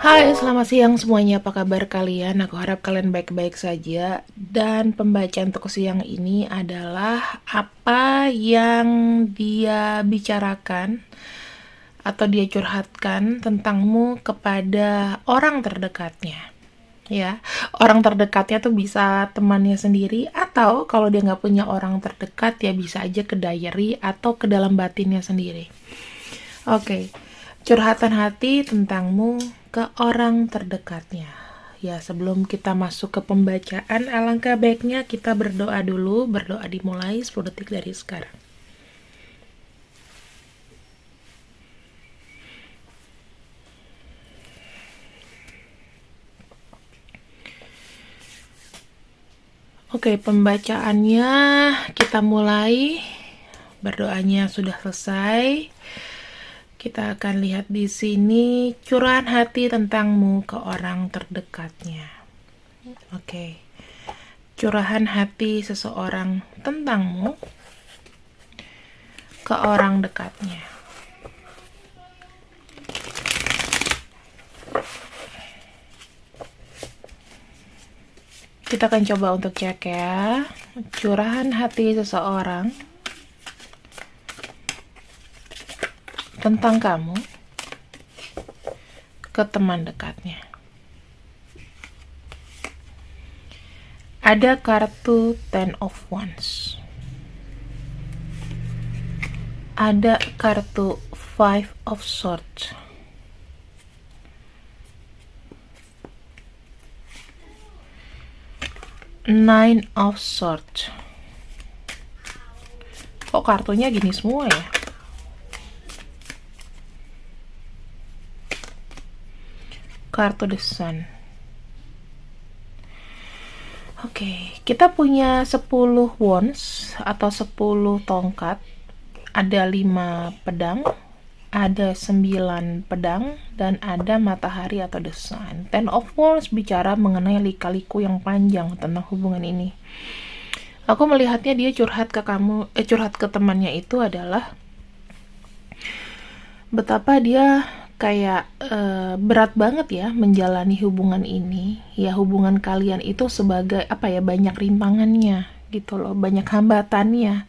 Hai, selamat siang semuanya. Apa kabar kalian? Aku harap kalian baik-baik saja. Dan pembacaan untuk siang ini adalah apa yang dia bicarakan atau dia curhatkan tentangmu kepada orang terdekatnya. Ya, orang terdekatnya tuh bisa temannya sendiri, atau kalau dia nggak punya orang terdekat ya bisa aja ke diary atau ke dalam batinnya sendiri. Oke, curhatan hati tentangmu ke orang terdekatnya. Ya, sebelum kita masuk ke pembacaan, alangkah baiknya kita berdoa dulu. Berdoa dimulai 10 detik dari sekarang. Oke, pembacaannya kita mulai. Berdoanya sudah selesai. Kita akan lihat di sini curahan hati tentangmu ke orang terdekatnya. Oke. Curahan hati seseorang tentangmu ke orang dekatnya. Kita akan coba untuk cek ya. Curahan hati seseorang tentang kamu ke teman dekatnya. Ada kartu Ten of Wands. Ada kartu Five of Swords. Nine of Swords. Kok kartunya gini semua ya? Kartu The Sun. Oke, kita punya 10 wands atau 10 tongkat. Ada 5 pedang, ada 9 pedang, dan ada matahari atau the sun. Ten of Wands bicara mengenai lika-liku yang panjang tentang hubungan ini. Aku melihatnya dia curhat ke kamu, curhat ke temannya itu adalah betapa dia kayak berat banget ya menjalani hubungan ini. Ya, hubungan kalian itu sebagai apa ya, banyak rintangannya gitu loh, banyak hambatannya,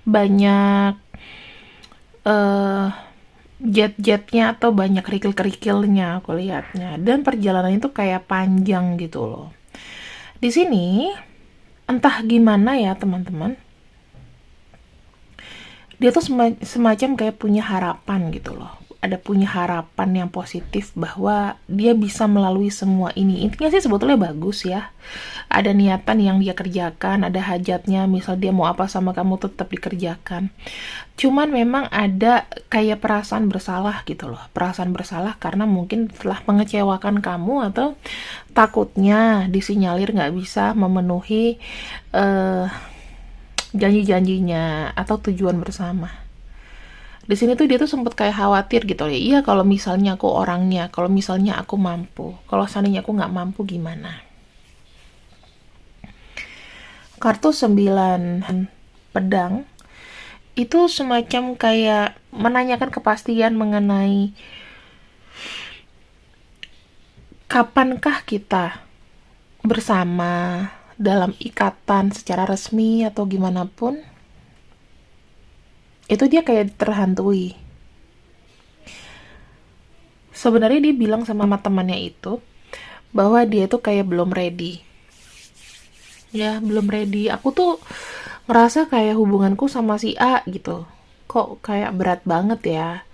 banyak jet-jetnya atau banyak kerikil-kerikilnya aku lihatnya, dan perjalanan itu kayak panjang gitu loh. Di sini entah gimana ya teman-teman, dia tuh semacam kayak punya harapan gitu loh, ada punya harapan yang positif bahwa dia bisa melalui semua ini. Intinya sih sebetulnya bagus ya, ada niatan yang dia kerjakan, ada hajatnya, misal dia mau apa sama kamu tetap dikerjakan. Cuman memang ada kayak perasaan bersalah gitu loh, perasaan bersalah karena mungkin telah mengecewakan kamu atau takutnya disinyalir nggak bisa memenuhi janji-janjinya atau tujuan bersama. Di sini tuh dia tuh sempet kayak khawatir gitu ya. Iya, kalau misalnya aku orangnya, kalau misalnya aku mampu, kalau seandainya aku nggak mampu gimana? Kartu 9 pedang itu semacam kayak menanyakan kepastian mengenai kapankah kita bersama dalam ikatan secara resmi atau gimana pun. Itu dia kayak terhantui. Sebenarnya dia bilang sama temannya itu bahwa dia tuh kayak belum ready. Ya, belum ready. Aku tuh ngerasa kayak hubunganku sama si A gitu. Kok kayak berat banget ya.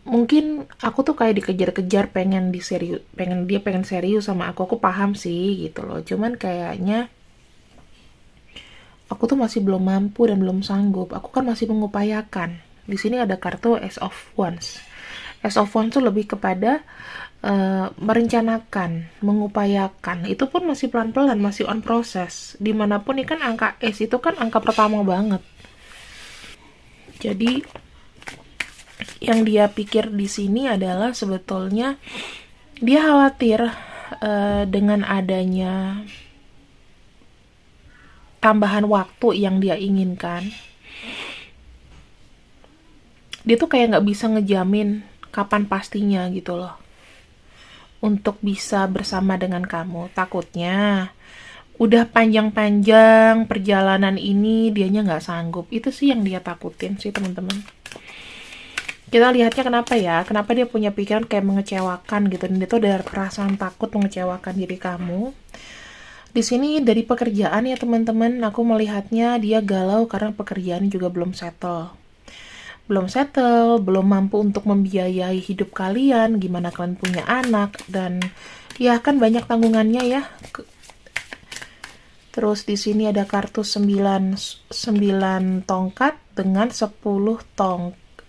Mungkin aku tuh kayak dikejar-kejar pengen serius sama aku paham sih gitu loh. Cuman kayaknya aku tuh masih belum mampu dan belum sanggup. Aku kan masih mengupayakan. Di sini ada kartu Ace of Wands. Ace of Wands tuh lebih kepada merencanakan, mengupayakan. Itu pun masih pelan-pelan, masih on proses. Dimanapun ini kan angka Ace itu kan angka pertama banget. Jadi yang dia pikir di sini adalah sebetulnya dia khawatir dengan adanya tambahan waktu yang dia inginkan. Dia tuh kayak nggak bisa ngejamin kapan pastinya gitu loh. untuk bisa bersama dengan kamu. Takutnya udah panjang-panjang perjalanan ini dianya nggak sanggup. Itu sih yang dia takutin sih, teman-teman. Kita lihatnya kenapa ya? Kenapa dia punya pikiran kayak mengecewakan gitu. Dan dia tuh ada perasaan takut mengecewakan diri kamu. Di sini dari pekerjaan ya teman-teman, aku melihatnya dia galau karena pekerjaan juga belum settle. Belum settle, belum mampu untuk membiayai hidup kalian, gimana kalian punya anak, dan ya kan banyak tanggungannya ya. Terus di sini ada kartu 9 tongkat dengan 10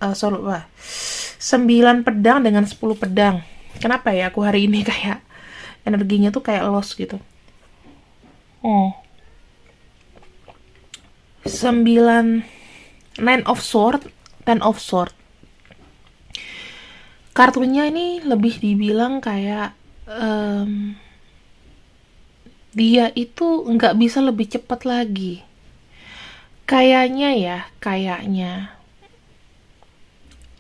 9 pedang dengan 10 pedang. Kenapa ya aku hari ini kayak energinya tuh kayak lost gitu. 9 Nine of Sword, Ten of Sword. Kartunya ini lebih dibilang kayak dia itu nggak bisa lebih cepat lagi. Kayaknya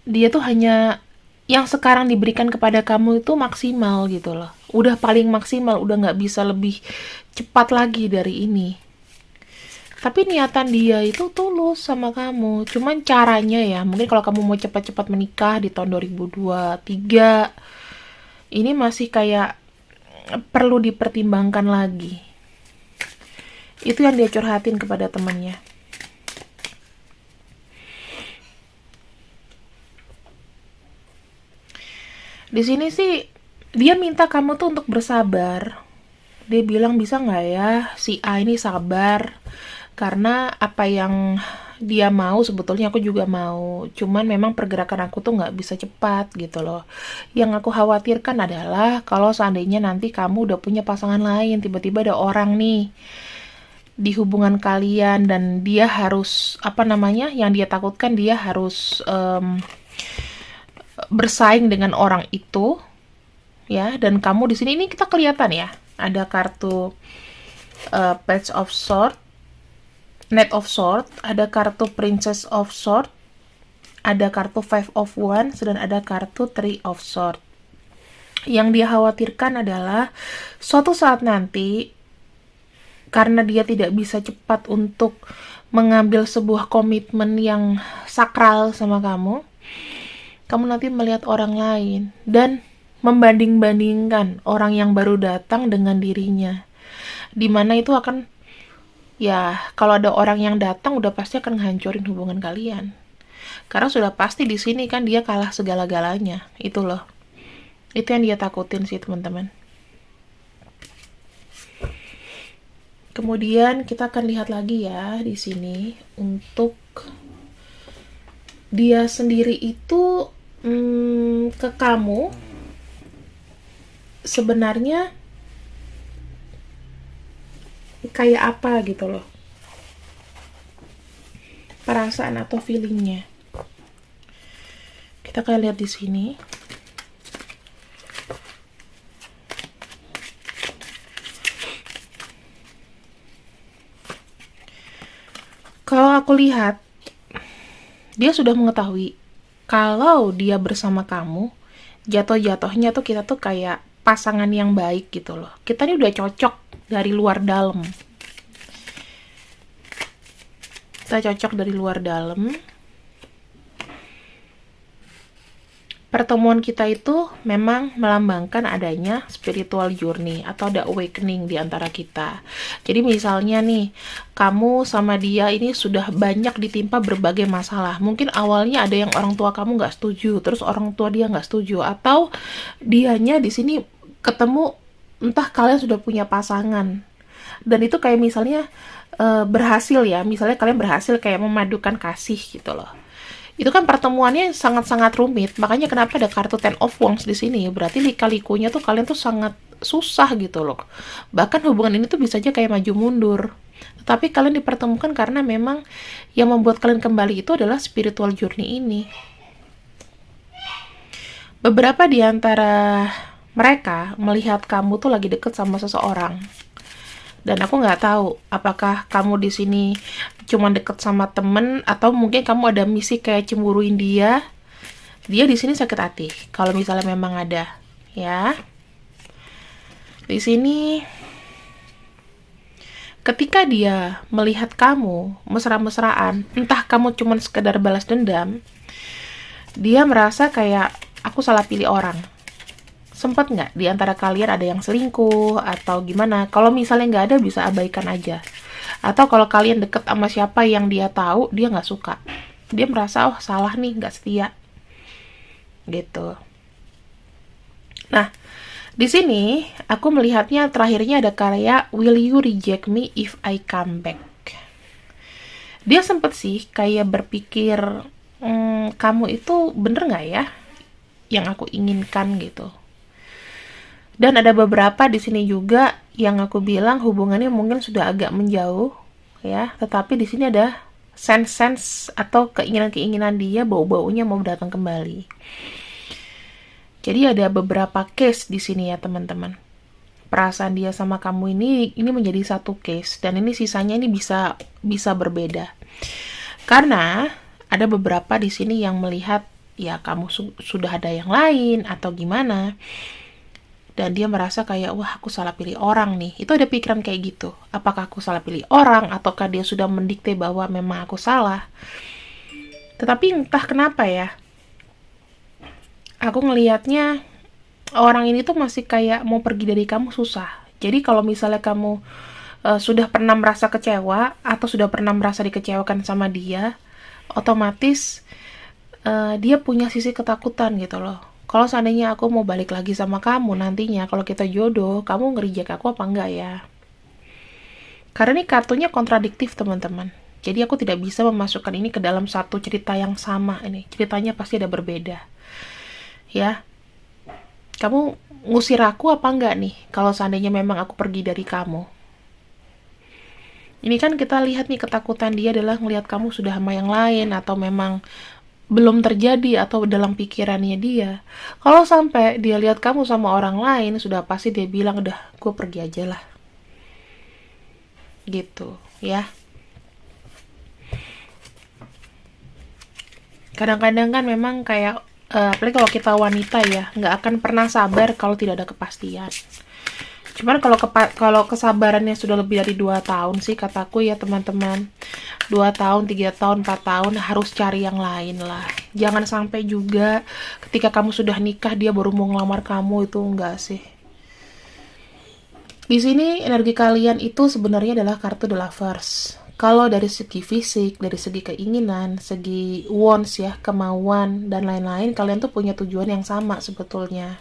dia tuh hanya yang sekarang diberikan kepada kamu itu maksimal gitu loh. Udah paling maksimal, udah nggak bisa lebih cepat lagi dari ini. Tapi niatan dia itu tulus sama kamu. Cuman caranya ya, mungkin kalau kamu mau cepat-cepat menikah di tahun 2023, ini masih kayak perlu dipertimbangkan lagi. Itu yang dia curhatin kepada temannya. Di sini sih dia minta kamu tuh untuk bersabar. Dia bilang bisa nggak ya si A ini sabar, karena apa yang dia mau sebetulnya aku juga mau, cuman memang pergerakan aku tuh nggak bisa cepat gitu loh. Yang aku khawatirkan adalah kalau seandainya nanti kamu udah punya pasangan lain, tiba-tiba ada orang nih di hubungan kalian dan dia harus yang dia takutkan dia harus bersaing dengan orang itu ya, dan kamu di sini ini kita kelihatan ya ada kartu Page of Sword, Knight of Sword, ada kartu Princess of Sword, ada kartu Five of Wands, dan ada kartu Three of Sword. Yang dia khawatirkan adalah suatu saat nanti karena dia tidak bisa cepat untuk mengambil sebuah komitmen yang sakral sama kamu nanti melihat orang lain dan membanding-bandingkan orang yang baru datang dengan dirinya. Dimana itu akan, ya kalau ada orang yang datang udah pasti akan ngehancurin hubungan kalian. Karena sudah pasti di sini kan dia kalah segala-galanya. Itu loh. Itu yang dia takutin sih teman-teman. Kemudian kita akan lihat lagi ya di sini untuk dia sendiri itu ke kamu sebenarnya kayak apa gitu loh, perasaan atau feelingnya. Kita akan lihat di sini. Kalau aku lihat, dia sudah mengetahui kalau dia bersama kamu, jatuh-jatuhnya tuh kita tuh kayak pasangan yang baik gitu loh. Kita ini udah cocok dari luar dalam. Kita cocok dari luar dalam. Pertemuan kita itu memang melambangkan adanya spiritual journey atau ada awakening di antara kita. Jadi misalnya nih, kamu sama dia ini sudah banyak ditimpa berbagai masalah. Mungkin awalnya ada yang orang tua kamu nggak setuju, terus orang tua dia nggak setuju, atau dianya di sini ketemu entah kalian sudah punya pasangan. Dan itu kayak misalnya berhasil ya, misalnya kalian berhasil kayak memadukan kasih gitu loh. Itu kan pertemuannya sangat-sangat rumit. Makanya kenapa ada kartu Ten of Wands di sini. Berarti lika-likunya tuh kalian tuh sangat susah gitu loh. Bahkan hubungan ini tuh bisa aja kayak maju mundur. Tetapi kalian dipertemukan karena memang yang membuat kalian kembali itu adalah spiritual journey ini. Beberapa di antara mereka melihat kamu tuh lagi deket sama seseorang. Dan aku nggak tahu apakah kamu di sini cuma deket sama temen atau mungkin kamu ada misi kayak cemburuin dia. Dia di sini sakit hati kalau misalnya memang ada, ya. Di sini ketika dia melihat kamu mesra-mesraan, entah kamu cuman sekedar balas dendam, dia merasa kayak aku salah pilih orang. Sempat nggak di antara kalian ada yang selingkuh atau gimana? Kalau misalnya nggak ada, bisa abaikan aja. Atau kalau kalian deket sama siapa yang dia tahu, dia nggak suka. Dia merasa, oh salah nih, nggak setia. Gitu. Nah, di sini aku melihatnya terakhirnya ada karya Will You Reject Me If I Come Back. Dia sempet sih kayak berpikir, kamu itu bener nggak ya yang aku inginkan gitu. Dan ada beberapa di sini juga yang aku bilang hubungannya mungkin sudah agak menjauh ya, tetapi di sini ada sense-sense atau keinginan-keinginan dia bau-baunya mau datang kembali. Jadi ada beberapa case di sini ya teman-teman. Perasaan dia sama kamu ini menjadi satu case dan ini sisanya ini bisa berbeda. Karena ada beberapa di sini yang melihat ya kamu sudah ada yang lain atau gimana. Dan dia merasa kayak, wah aku salah pilih orang nih. Itu ada pikiran kayak gitu. Apakah aku salah pilih orang, ataukah dia sudah mendikte bahwa memang aku salah. Tetapi entah kenapa ya, aku ngelihatnya orang ini tuh masih kayak mau pergi dari kamu susah. Jadi kalau misalnya kamu sudah pernah merasa kecewa, atau sudah pernah merasa dikecewakan sama dia, otomatis dia punya sisi ketakutan gitu loh. Kalau seandainya aku mau balik lagi sama kamu nantinya, kalau kita jodoh, kamu nge-reject aku apa enggak ya? Karena ini kartunya kontradiktif teman-teman. Jadi aku tidak bisa memasukkan ini ke dalam satu cerita yang sama ini. Ceritanya pasti ada berbeda. Ya, kamu ngusir aku apa enggak nih? Kalau seandainya memang aku pergi dari kamu. Ini kan kita lihat nih ketakutan dia adalah ngelihat kamu sudah sama yang lain atau memang belum terjadi atau dalam pikirannya dia. Kalau sampai dia lihat kamu sama orang lain, sudah pasti dia bilang, udah gue pergi aja lah. Gitu, ya. Kadang-kadang kan memang kayak, apalagi kalau kita wanita ya, nggak akan pernah sabar kalau tidak ada kepastian. Cuman kalau kesabarannya sudah lebih dari 2 tahun sih kataku ya teman-teman. 2 tahun, 3 tahun, 4 tahun harus cari yang lain lah. Jangan sampai juga ketika kamu sudah nikah dia baru mau ngelamar kamu, itu enggak sih. Di sini energi kalian itu sebenarnya adalah kartu The Lovers. Kalau dari segi fisik, dari segi keinginan, segi wants ya, kemauan dan lain-lain, kalian tuh punya tujuan yang sama sebetulnya.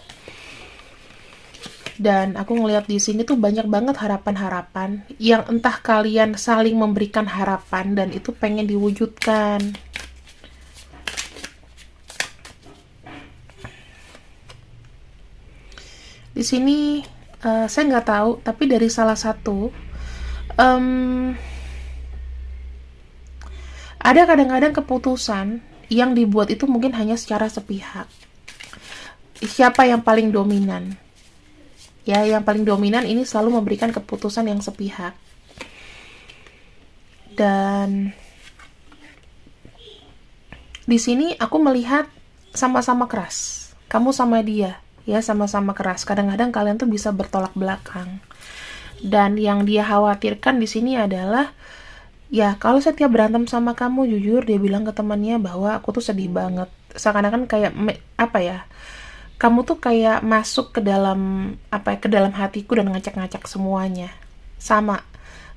Dan aku ngelihat di sini tuh banyak banget harapan-harapan yang entah kalian saling memberikan harapan dan itu pengen diwujudkan. Di sini saya nggak tahu, tapi dari salah satu ada kadang-kadang keputusan yang dibuat itu mungkin hanya secara sepihak. Siapa yang paling dominan? Ya, yang paling dominan ini selalu memberikan keputusan yang sepihak. Dan di sini aku melihat sama-sama keras. Kamu sama dia, ya sama-sama keras. Kadang-kadang kalian tuh bisa bertolak belakang. Dan yang dia khawatirkan di sini adalah, ya kalau saya tiap berantem sama kamu, jujur dia bilang ke temannya bahwa aku tuh sedih banget. Seakan-akan kayak apa ya? Kamu tuh kayak masuk ke dalam ke dalam hatiku dan ngacak-ngacak semuanya. Sama.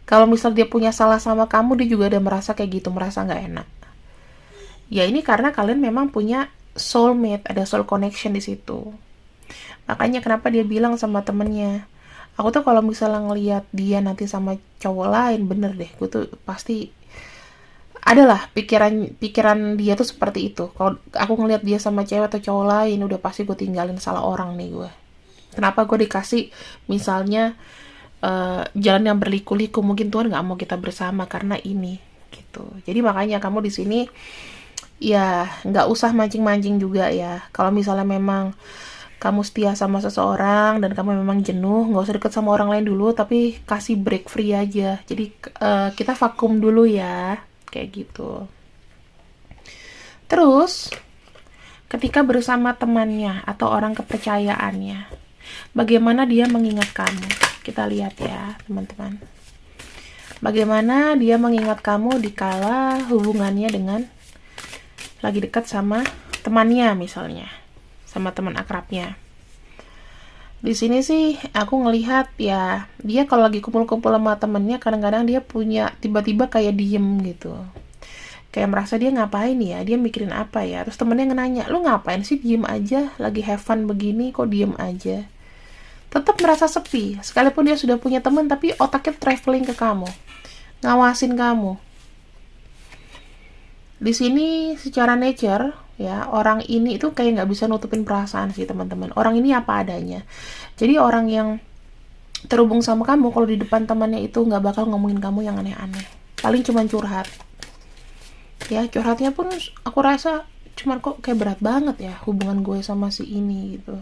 Kalau misal dia punya salah sama kamu, dia juga ada merasa kayak gitu, merasa nggak enak. Ya ini karena kalian memang punya soulmate, ada soul connection di situ. Makanya kenapa dia bilang sama temennya, aku tuh kalau misalnya ngelihat dia nanti sama cowok lain, bener deh, gue tuh pasti adalah pikiran dia tuh seperti itu. Kalau aku ngelihat dia sama cewek atau cowok lain, udah pasti gue tinggalin, salah orang nih gue. Kenapa gue dikasih misalnya jalan yang berliku-liku, mungkin Tuhan nggak mau kita bersama karena ini gitu. Jadi makanya kamu di sini ya nggak usah mancing-mancing juga ya. Kalau misalnya memang kamu setia sama seseorang dan kamu memang jenuh, nggak usah deket sama orang lain dulu, tapi kasih break free aja. Jadi kita vakum dulu ya. Kayak gitu. Terus ketika bersama temannya atau orang kepercayaannya, bagaimana dia mengingat kamu. Kita lihat ya, teman-teman. Bagaimana dia mengingat kamu dikala hubungannya dengan lagi dekat sama temannya misalnya, sama teman akrabnya. Di sini sih aku ngelihat ya, dia kalau lagi kumpul-kumpul sama temennya kadang-kadang dia punya tiba-tiba kayak diem gitu. Kayak merasa dia ngapain ya, dia mikirin apa ya. Terus temennya nanya, lu ngapain sih diem aja, lagi have fun begini kok diem aja. Tetap merasa sepi, sekalipun dia sudah punya teman tapi otaknya traveling ke kamu, ngawasin kamu. Di sini secara nature ya, orang ini itu kayak nggak bisa nutupin perasaan sih teman-teman. Orang ini apa adanya. Jadi orang yang terhubung sama kamu kalau di depan temannya itu nggak bakal ngomongin kamu yang aneh-aneh. Paling cuma curhat. Ya curhatnya pun aku rasa cuman kok kayak berat banget ya hubungan gue sama si ini gitu.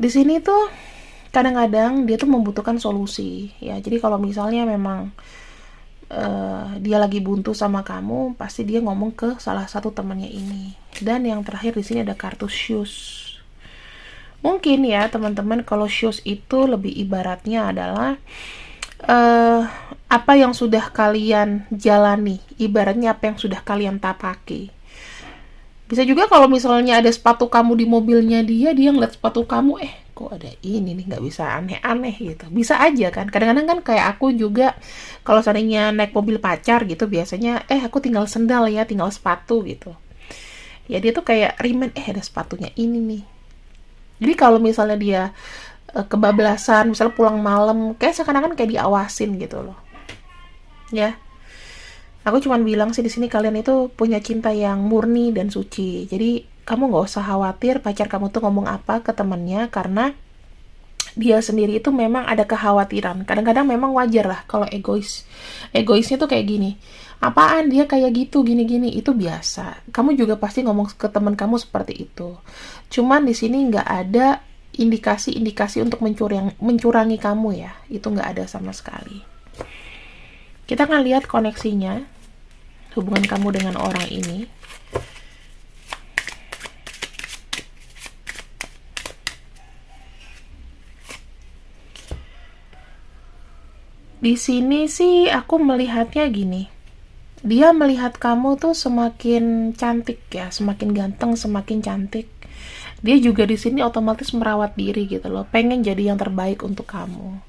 Di sini tuh kadang-kadang dia tuh membutuhkan solusi ya. Jadi kalau misalnya memang dia lagi buntu sama kamu, pasti dia ngomong ke salah satu temannya ini. Dan yang terakhir di sini ada kartu shoes. Mungkin ya teman-teman, kalau shoes itu lebih ibaratnya adalah apa yang sudah kalian jalani, ibaratnya apa yang sudah kalian tapaki. Bisa juga kalau misalnya ada sepatu kamu di mobilnya dia ngeliat sepatu kamu, kok ada ini nih, nggak bisa aneh-aneh gitu. Bisa aja kan, kadang-kadang kan kayak aku juga kalau seandainya naik mobil pacar gitu, biasanya aku tinggal sendal ya, tinggal sepatu gitu. Ya dia tuh kayak remind, ada sepatunya ini nih. Jadi kalau misalnya dia kebablasan, misalnya pulang malam, kayak seakan-akan kayak diawasin gitu loh. Ya. Aku cuman bilang sih di sini kalian itu punya cinta yang murni dan suci. Jadi kamu nggak usah khawatir pacar kamu tuh ngomong apa ke temannya, karena dia sendiri itu memang ada kekhawatiran. Kadang-kadang memang wajar lah kalau egois. Egoisnya tuh kayak gini. Apaan dia kayak gitu, gini-gini, itu biasa. Kamu juga pasti ngomong ke teman kamu seperti itu. Cuman di sini nggak ada indikasi-indikasi untuk mencurangi kamu ya. Itu nggak ada sama sekali. Kita akan lihat koneksinya, hubungan kamu dengan orang ini. Di sini sih aku melihatnya gini. Dia melihat kamu tuh semakin cantik ya, semakin ganteng, semakin cantik. Dia juga di sini otomatis merawat diri gitu loh, pengen jadi yang terbaik untuk kamu.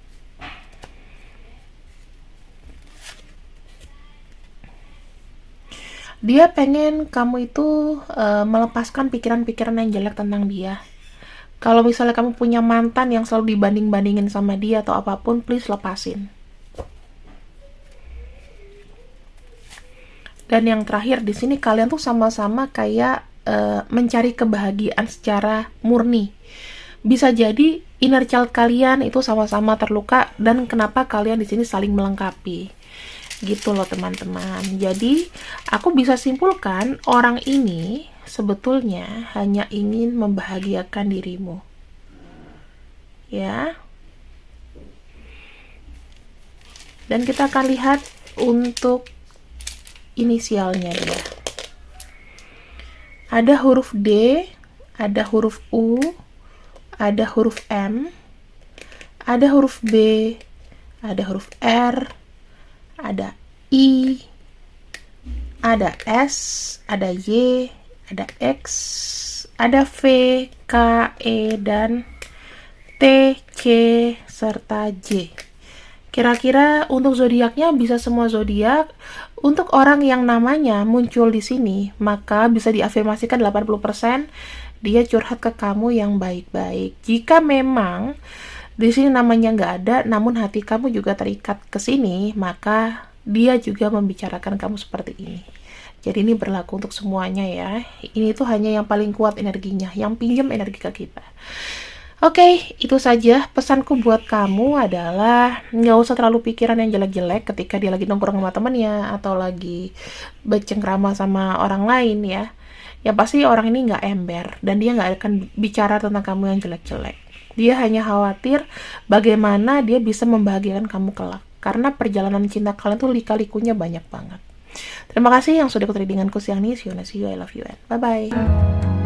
Dia pengen kamu itu melepaskan pikiran-pikiran yang jelek tentang dia. Kalau misalnya kamu punya mantan yang selalu dibanding-bandingin sama dia atau apapun, please lepasin. Dan yang terakhir di sini kalian tuh sama-sama kayak mencari kebahagiaan secara murni. Bisa jadi inner child kalian itu sama-sama terluka, dan kenapa kalian di sini saling melengkapi. Gitu loh teman-teman. Jadi aku bisa simpulkan orang ini sebetulnya hanya ingin membahagiakan dirimu. Ya. Dan kita akan lihat untuk inisialnya dia. Ada huruf D, ada huruf U, ada huruf M, ada huruf B, ada huruf R, ada I, ada S, ada Y, ada X, ada V, K, E, dan T, C, serta J. Kira-kira untuk zodiaknya bisa semua zodiak. Untuk orang yang namanya muncul di sini, maka bisa diafirmasikan 80% dia curhat ke kamu yang baik-baik. Jika memang di sini namanya nggak ada, namun hati kamu juga terikat ke sini, maka dia juga membicarakan kamu seperti ini. Jadi ini berlaku untuk semuanya ya. Ini tuh hanya yang paling kuat energinya, yang pinjam energi ke kita. Oke, itu saja pesanku buat kamu adalah nggak usah terlalu pikiran yang jelek-jelek ketika dia lagi nongkrong sama temennya atau lagi bercengkrama sama orang lain ya. Yang pasti orang ini nggak ember dan dia nggak akan bicara tentang kamu yang jelek-jelek. Dia hanya khawatir bagaimana dia bisa membahagiakan kamu kelak. Karena perjalanan cinta kalian tuh lika-likunya banyak banget. Terima kasih yang sudah ikut readinganku siang ini. See you, I love you, and bye-bye.